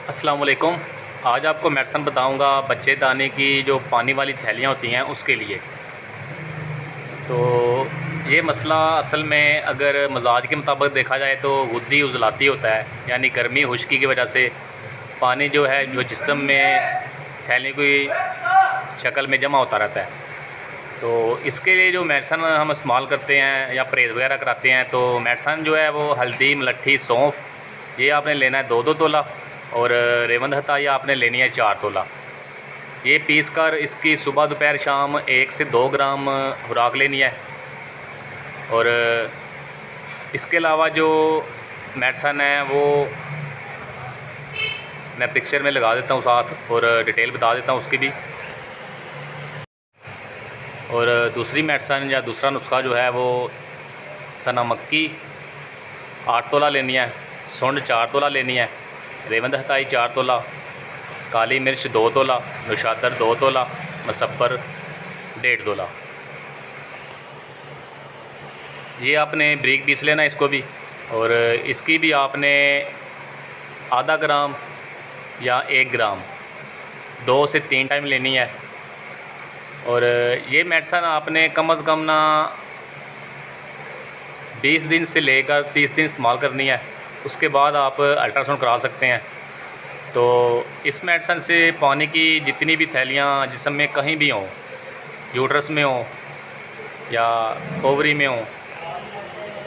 अस्सलाम वालेकुम। आज आपको मेडिसन बताऊंगा बच्चेदानी की जो पानी वाली थैलियाँ होती हैं उसके लिए। तो ये मसला असल में अगर मजाज के मुताबिक देखा जाए तो गुद्दी उजलाती होता है, यानी गर्मी खुश्की की वजह से पानी जो है जो जिस्म में थैली की शक्ल में जमा होता रहता है। तो इसके लिए जो मेडिसन हम इस्तेमाल करते हैं या परहेज़ वगैरह कराते हैं, तो मेडिसन जो है वो हल्दी, मलट्ठी, सौंफ ये आपने लेना है 2-2 तोला, और रेवंद हताई आपने लेनी है 4 तोला। ये पीस कर इसकी सुबह दोपहर शाम 1 से 2 ग्राम खुराक लेनी है। और इसके अलावा जो मेडिसन है वो मैं पिक्चर में लगा देता हूँ साथ, और डिटेल बता देता हूँ उसकी भी। और दूसरी मेडिसन या दूसरा नुस्खा जो है वो सना मक्की 8 तोला लेनी है, सुंड 4 तोला लेनी है, रेवंद हताई 4 तोला, काली मिर्च 2 तोला, नुशातर 2 तोला, मसब्बर 1.5 तोला। ये आपने ब्रीक पीस लेना इसको भी, और इसकी भी आपने आधा ग्राम या 1 ग्राम 2 से 3 टाइम लेनी है। और ये मेडिसन आपने कम से कम ना 20 दिन से लेकर 30 दिन इस्तेमाल करनी है। उसके बाद आप अल्ट्रासाउंड करा सकते हैं। तो इस मेडिसन से पानी की जितनी भी थैलियाँ जिस्म में कहीं भी हों, यूट्रस में हों या ओवरी में हों,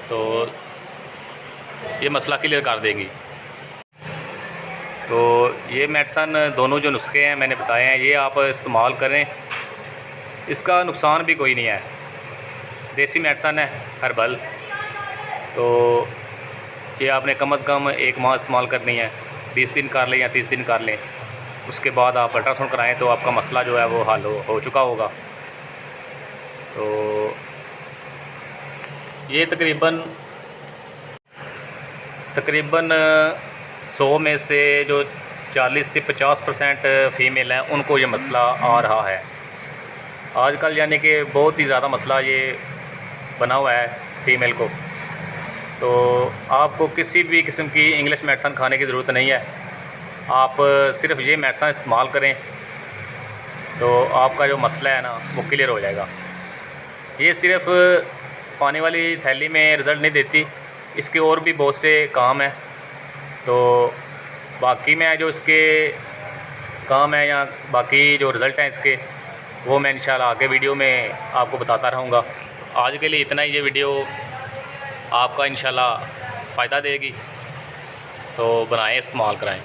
तो ये मसला क्लियर कर देगी। तो ये मेडिसन दोनों जो नुस्खे हैं मैंने बताए हैं, ये आप इस्तेमाल करें, इसका नुकसान भी कोई नहीं है। देसी मेडिसन है, हर्बल। तो ये आपने कम से कम 1 माह इस्तेमाल करनी है। 20 दिन कर लें या 30 दिन कर लें, उसके बाद आप अल्ट्रासाउंड कराएं तो आपका मसला जो है वो हल हो चुका होगा। तो ये तकरीबन 100 में से जो 40 से 50% फ़ीमेल हैं उनको ये मसला आ रहा है आजकल, यानी कि बहुत ही ज़्यादा मसला ये बना हुआ है फ़ीमेल को। तो आपको किसी भी किस्म की इंग्लिश मेडिसन खाने की ज़रूरत नहीं है। आप सिर्फ ये मेडिसन इस्तेमाल करें तो आपका जो मसला है ना वो क्लियर हो जाएगा। ये सिर्फ पानी वाली थैली में रिज़ल्ट नहीं देती, इसके और भी बहुत से काम हैं। तो बाकी में जो इसके काम है या बाकी जो रिज़ल्ट हैं इसके, वो मैं इंशाल्लाह आगे वीडियो में आपको बताता रहूँगा। आज के लिए इतना ही। ये वीडियो आपका इंशाल्लाह फ़ायदा देगी, तो बनाएं, इस्तेमाल कराएं।